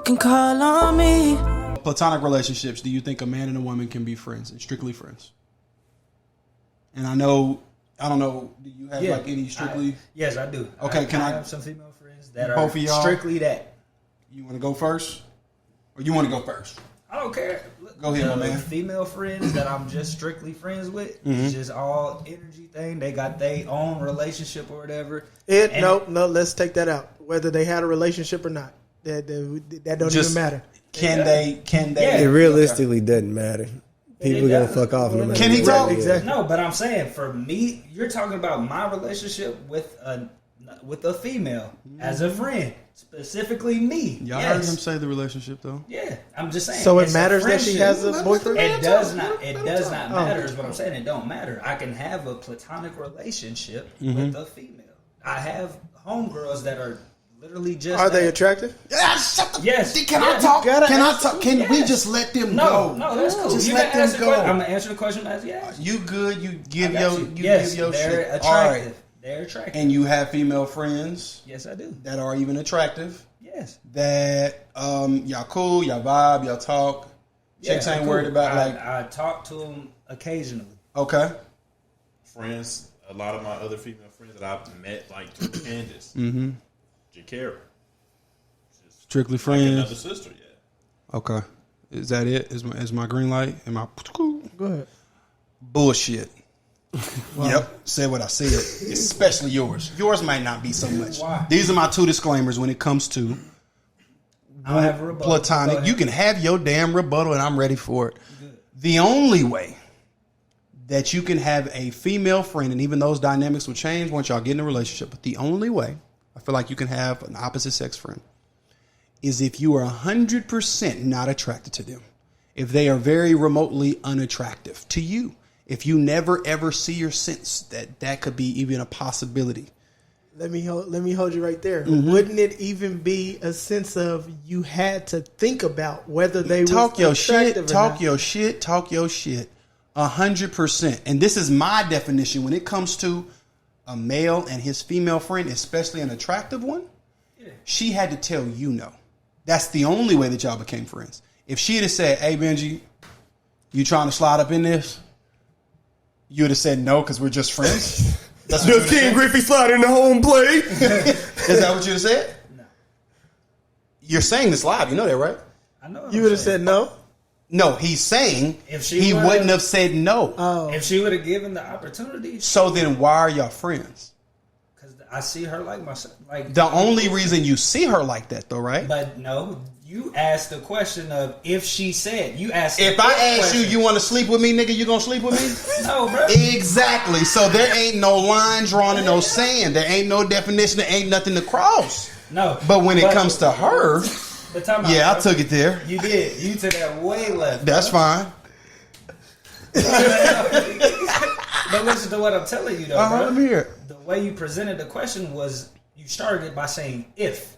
can call on me. Platonic relationships, do you think a man and a woman can be friends and strictly friends? And I don't know, do you have like any strictly? Yes, I do. Okay, can I have some female friends that both are of y'all? strictly that. You want to go first? Or you want to go first? I don't care. Go ahead, my man. Female friends that I'm just strictly friends with, it's just all energy thing. They got their own relationship or whatever. No, let's take that out. Whether they had a relationship or not, that don't even matter. Can they? Yeah. It realistically doesn't matter. People are gonna fuck off. No matter Can he what talk? it is. Exactly. No, but I'm saying for me, you're talking about my relationship with a female as a friend, specifically me. Y'all heard him say the relationship though. Yeah, I'm just saying. So it it's matters that she has a boyfriend? It does not. It does not matter. Is what I'm saying. It don't matter. I can have a platonic relationship with a female. I have homegirls that are literally just. Are they attractive? Yes. Can I talk? Can I talk? Can we just let them go? No, that's cool. Just You let can them answer go. I'm gonna answer the question as yes. You good? You give I got your you. you Yes, give your they're shit. attractive. All right. They're attractive. And you have female friends Yes, I do. that are even attractive. Yes. That y'all cool, y'all vibe, y'all talk. Chicks ain't cool. worried about I talk to them occasionally. Okay. Friends, a lot of my other female friends that I've met, like Candace, Jakara, Strictly like friends. another sister, yeah. Okay. Is that it? Is my green light? Am I Go ahead. bullshit? Yep. Said what I said. Especially yours. Yours might not be so much. Why? These are my two disclaimers when it comes to I don't have a rebuttal. Go platonic. ahead. You can have your damn rebuttal and I'm ready for it. The only way that you can have a female friend, and even those dynamics will change once y'all get in a relationship, but the only way I feel like you can have an opposite sex friend is if you are 100% not attracted to them. If they are very remotely unattractive to you. If you never ever see or sense that could be even a possibility. Let me hold you right there. Wouldn't it even be a sense of you had to think about whether they Talk your was shit, attractive or talk not? your shit, talk your shit. 100%. And this is my definition when it comes to a male and his female friend, especially an attractive one. She had to tell you no. That's the only way that y'all became friends. If she had have said, "Hey Benji, you trying to slide up in this?" You would have said no because we're just friends. That's what Does King Griffey slide in the home plate? Is that what you would have said? No. You're saying this live. You know that, right? I know. You would have said no? No, he's saying If she he would've- wouldn't have said no. Oh. If she would have given the opportunity, So then why are y'all friends? because I see her like myself. Like The only reason you see her like that, though, right? But no, you asked the question of if she said. You asked. If the I ask question. you want to sleep with me, nigga, you gonna sleep with me? No, bro. Exactly. So there ain't no line drawn in no sand. There ain't no definition. There ain't nothing to cross. No. But when it comes to her, But time out, yeah, I bro. took it there. You did. You took that way left. That's fine. But listen to what I'm telling you, though, bro. Let me hear it. The way you presented the question was you started it by saying if.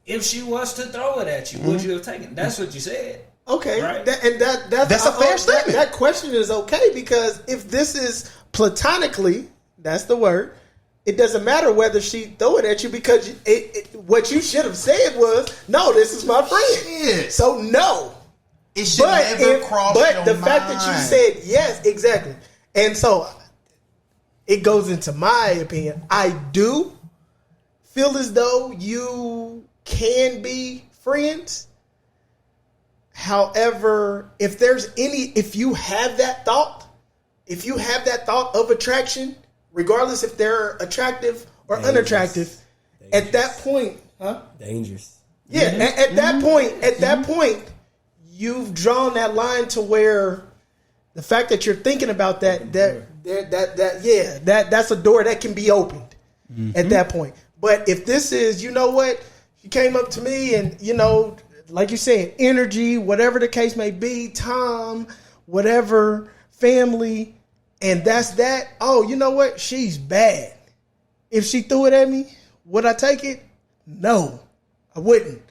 If she was to throw it at you, would you have taken it? That's what you said. Okay, Right. that's a fair statement. That question is okay because if this is platonically, that's the word. It doesn't matter whether she throw it at you because what you should have said was, "No, this is my friend." Shit. So no, It should never cross but your the mind. fact that you said yes, exactly, and so it goes into my opinion. I do feel as though you can be friends. However, if you have that thought of attraction, regardless if they're attractive or unattractive, at that point, Dangerous. yeah, at that point, you've drawn that line to where the fact that you're thinking about that's a door that can be opened at that point. But if this is, you know what, she came up to me and, you know, like you said, energy, whatever the case may be, time, whatever, family, and that's that. Oh, you know what? She's bad. If she threw it at me, would I take it? No, I wouldn't.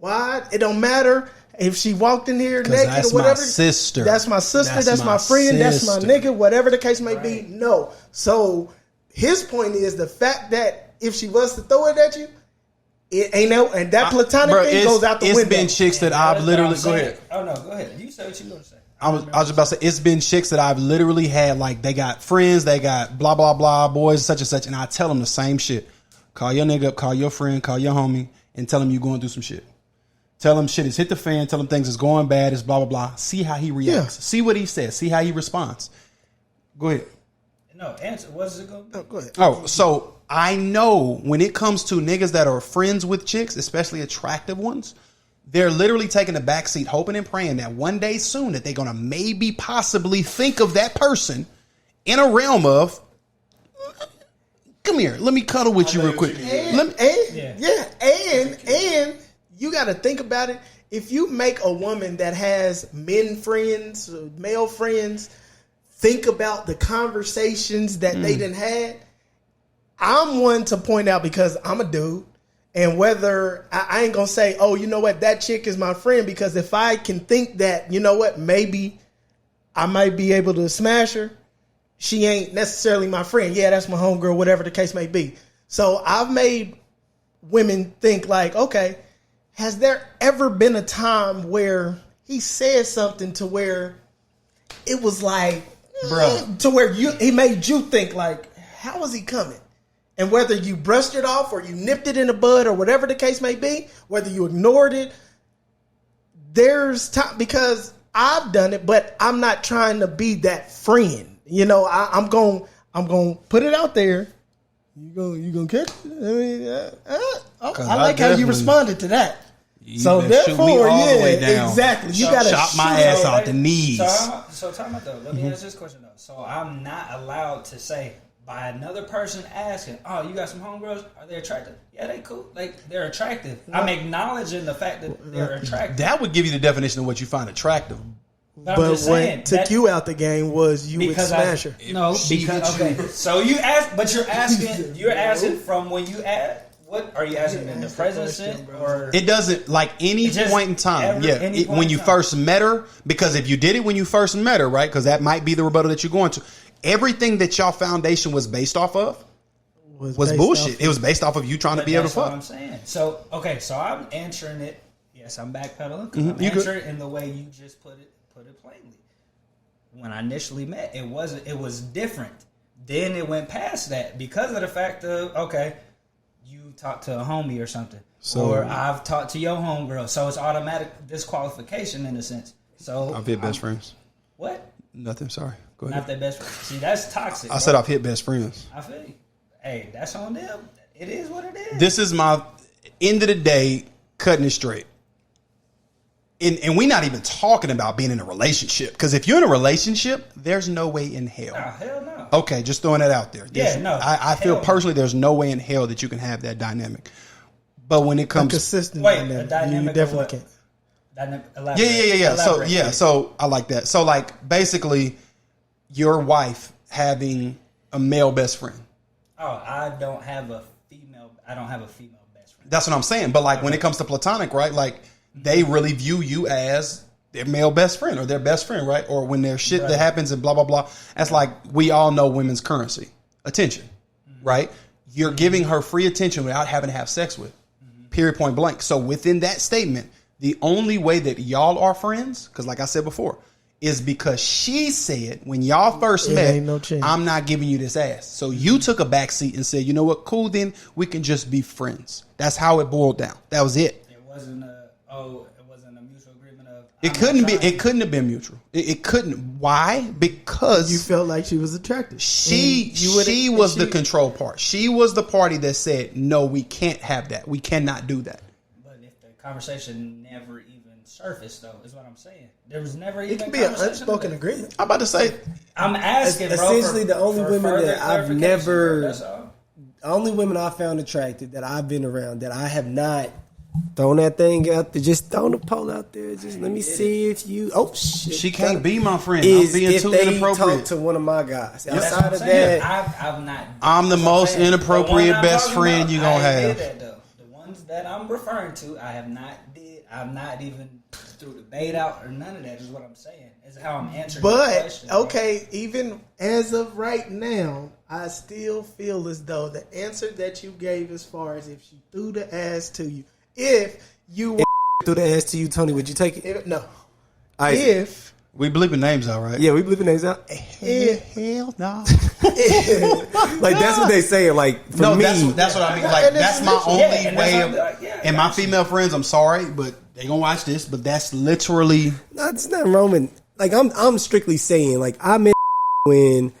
Why? It don't matter if she walked in here naked that's or whatever. my sister. That's my sister. That's my friend. sister. That's my nigga. Whatever the case may be. No. So his point is the fact that if she was to throw it at you, it ain't no, and that platonic thing goes out the window. It's been chicks that I've literally. Go ahead. Oh no, go ahead. You say what you gonna say. I was just about to say, it's been chicks that I've literally had, like, they got friends, they got blah, blah, blah, boys, such and such, and I tell them the same shit. Call your nigga up, call your friend, call your homie, and tell him you're going through some shit. Tell him shit has hit the fan, tell him things is going bad, it's blah, blah, blah. See how he reacts. Yeah. See what he says. See how he responds. Go ahead. No, answer. What's it going to be? Oh, go ahead. Oh, so I know when it comes to niggas that are friends with chicks, especially attractive ones, they're literally taking a backseat, hoping and praying that one day soon that they're going to maybe possibly think of that person in a realm of, come here, let me cuddle with you real quick. And you got to think about it. If you make a woman that has men friends, male friends, think about the conversations that they done had, I'm one to point out, because I'm a dude. And whether I ain't gonna say, oh, you know what, that chick is my friend, because if I can think that, you know what, maybe I might be able to smash her, she ain't necessarily my friend. Yeah, that's my homegirl, whatever the case may be. So I've made women think like, okay, has there ever been a time where he said something to where it was like, to where he made you think like, how is he coming? And whether you brushed it off or you nipped it in the bud or whatever the case may be, whether you ignored it, there's time, because I've done it, but I'm not trying to be that friend. You know, I'm going to put it out there. You gonna catch it? I mean, I like how you responded to that. So therefore, exactly. You gotta chop my ass out the knees. So talk about though. Let me ask this question though. So I'm not allowed to say, by another person asking, oh, you got some homegirls? Are they attractive? Yeah, they cool. Like, they're attractive. I'm acknowledging the fact that they're attractive. That would give you the definition of what you find attractive. But what took you out the game was you would smash her. No, because, okay. So you ask, but you're asking from when you ask. What are you asking in the present sense, or it doesn't, like, any point in time? When you first met her, because if you did it when you first met her, right? Because that might be the rebuttal that you're going to. Everything that y'all foundation was based off of was bullshit. It was based off of you trying to be able to fuck. That's what I'm saying. So okay, so I'm answering it. Yes, I'm backpedaling because I'm answering it in the way you just put it plainly. When I initially met, it was different. Then it went past that because of the fact of, okay, you talked to a homie or something, or I've talked to your homegirl, so it's automatic disqualification in a sense. So I've hit best friends. What? Nothing. Sorry. Go ahead. Not their best friend. See, that's toxic. I said I've hit best friends. I feel you. Hey, that's on them. It is what it is. This is my end of the day, cutting it straight. And we're not even talking about being in a relationship. Because if you're in a relationship, there's no way in hell. Oh, hell no. Okay, just throwing that out there. I feel personally there's no way in hell that you can have that dynamic. But when it comes a consistent dynamic, you definitely can't. Yeah. So I like that. So, like, basically, your wife having a male best friend. Oh, I don't have a female best friend. That's what I'm saying. But, like, when it comes to platonic, right? Like, they really view you as their male best friend or their best friend, right? Or when there's shit that happens and blah, blah, blah. That's like, we all know women's currency. Attention, right? You're giving her free attention without having to have sex with. Period, point blank. So within that statement, the only way that y'all are friends, because like I said before, is because she said when y'all first met, I'm not giving you this ass. So you took a back seat and said, you know what, cool, then we can just be friends. That's how it boiled down. That was it. It wasn't a mutual agreement of. It couldn't have been mutual. It couldn't. Why? Because you felt like she was attractive. She was the control part. She was the party that said, no, we can't have that. We cannot do that. But if the conversation never even surfaced, though, is what I'm saying. There was never even. It can be an unspoken agreement. I'm about to say. I'm asking. Essentially, the only women that I've never, the only women I found attractive that I've been around that I have not thrown that thing out there, just thrown the pole out there. Just let me see if you. Oh shit! She can't be my friend. I'm being too inappropriate. Talk to one of my guys. Outside of that, I've not. I'm the most inappropriate best friend you gonna have. that I'm referring to, I'm not even threw the bait out or none of that is what I'm saying. Is how I'm answering the question. But, okay, even as of right now, I still feel as though the answer that you gave as far as if she threw the ass to you, if you were... Threw the ass to you, Tony, would you take it? No. Isaac. If... We bleeping names out, right? Yeah, we bleeping names out. Hell no. Like, that's what they say. Like, for No, me... that's what I mean. Like, that's my only way of... Yeah, and my female friends, I'm sorry, but they gonna watch this, but that's literally... No, it's not Roman. Like, I'm strictly saying, like, I met when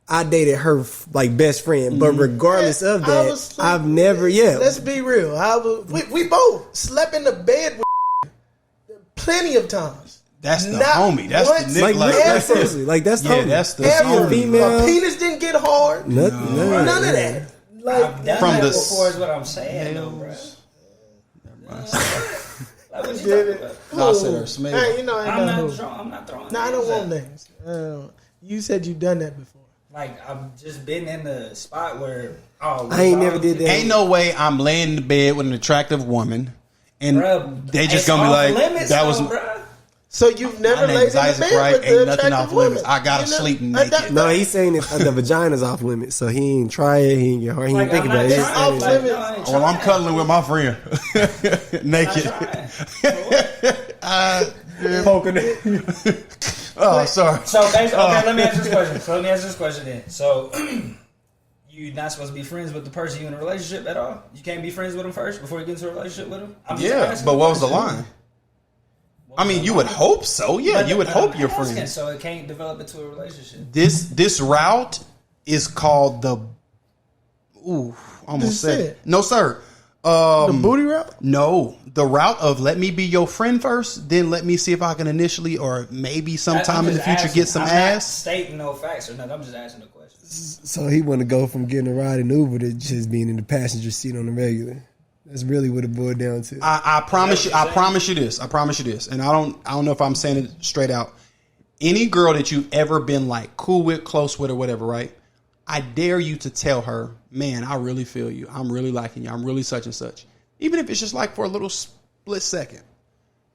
I dated her, like, best friend. But regardless of that, I've never... Yeah. Let's be real. We both slept in the bed with plenty of times. That's the Not homie. That's once, the Like, nigga. ever. seriously. Like, that's the Yeah, homie. that's the Ever. homie. female. My penis didn't get hard. Nothing. None of that. Like, I've done From that the before is what I'm saying, though, bro. Like, what you talking about? No, I said her smell. Hey, you know, I'm not who. throwing. I'm not throwing. No, I don't names want out. names. You said you've done that before. Like I've just been in the spot where I ain't never did that. Ain't no way I'm laying in the bed with an attractive woman, and Bruh, they just it's gonna be off like, limits, "That was though, bruh. So you've never my laid name's in the Isaac bed Wright. with Ain't the nothing attractive off limits. woman. I gotta You know? sleep naked." No, he's saying it's the vagina's off limits, so he ain't try it. He ain't get hard. He ain't Like, think I'm about not it. trying, off like, limits. no, I ain't Well, I'm trying. cuddling with my friend naked. Poking it. Oh, sorry. So basically, okay, let me answer this question. Then, so you're not supposed to be friends with the person you're in a relationship at all. You can't be friends with them first before you get into a relationship with them. Yeah, but what was the line? I mean, you would hope so. Yeah, you would hope you're friends. So it can't develop into a relationship. This route is called the. Ooh, almost Just said say it. it. No, sir. The booty route? No, the route of let me be your friend first, then let me see if I can initially or maybe sometime in the future get some I'm ass. Not stating no facts or nothing. I'm just asking a question. So he want to go from getting a ride in Uber to just being in the passenger seat on the regular. That's really what it boiled down to. I promise you. I promise you this. And I don't know if I'm saying it straight out. Any girl that you've ever been like cool with, close with, or whatever, right? I dare you to tell her, man, I really feel you. I'm really liking you. I'm really such and such. Even if it's just like for a little split second.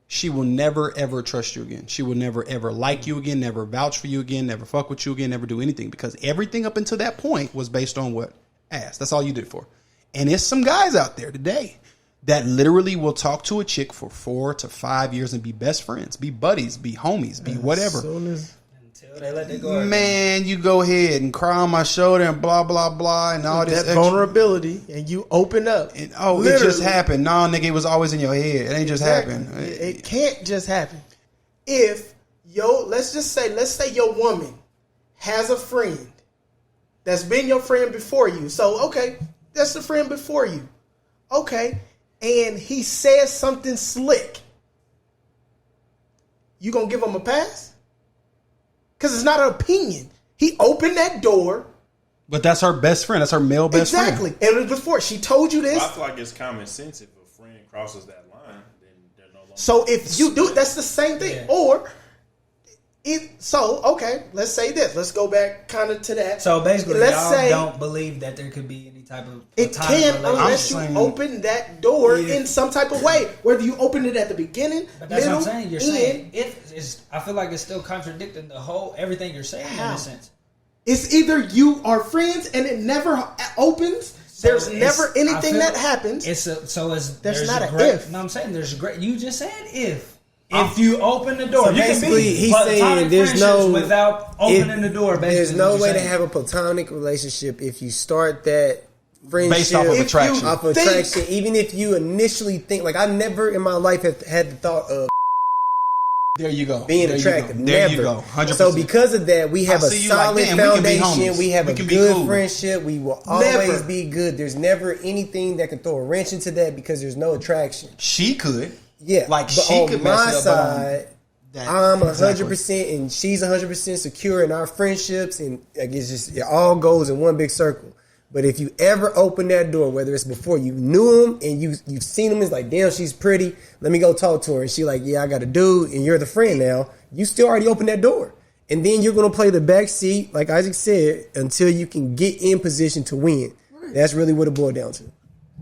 She will never, ever trust you again. She will never, ever like you again, never vouch for you again, never fuck with you again, never do anything. Because everything up until that point was based on what? Ass. That's all you did for. And there's some guys out there today that literally will talk to a chick for 4 to 5 years and be best friends, be buddies, be homies, be whatever. Until they let it go. Man, you go ahead and cry on my shoulder and blah, blah, blah, and all this That extra. vulnerability, and you open up. And, it Literally. just happened. No, nigga, it was always in your head. It ain't just happened. It can't just happen. If let's say your woman has a friend that's been your friend before you. So, okay, that's the friend before you. Okay. And he says something slick. You gonna give him a pass? Because it's not an opinion. He opened that door. But that's her best friend. That's her male best friend. Exactly. And it was before. She told you this. I feel like it's common sense if a friend crosses that line, then they're no longer. So if you do it, that's the same thing. Yeah. Or, okay, let's say this. Let's go back kind of to that. So basically, let's y'all say don't believe that there could be any type of it platonic can't relationship. unless you saying- open that door Yeah. in some type of way. Whether you open it at the beginning, But that's middle, what I'm saying. You're end. saying it's. I feel like it's still contradicting the whole everything you're saying in How? a sense. It's either you are friends and it never opens. There's it's- never I anything feel that happens. It's There's there's not a a great, if. No, I'm saying there's a great. You just said if you open the door, So you can basically, be he's platonic saying there's friendships no- without opening the door. Basically, There's is no what way you're to saying. have a platonic relationship if you start that friendship Based off of attraction. Off of attraction, even if you initially think like I never in my life have had the thought of There you go. being There you attractive. go. There Never. you go. 100%. So because of that, we have I a see you like, solid damn, we can be foundation. homies. We have We a can be good cool. friendship. We will always Never. be good. There's never anything that can throw a wrench into that because there's no attraction. She could. Yeah, Like, but she on could mess my it up, but on side, that- I'm exactly. 100% and she's 100% secure in our friendships, and I guess just it all goes in one big circle. But if you ever open that door, whether it's before you knew him and you've seen him, it's like, damn, she's pretty. Let me go talk to her. And she like, yeah, I got a dude, and you're the friend now. You still already opened that door. And then you're going to play the back seat, like Isaac said, until you can get in position to win. That's really what it boiled down to.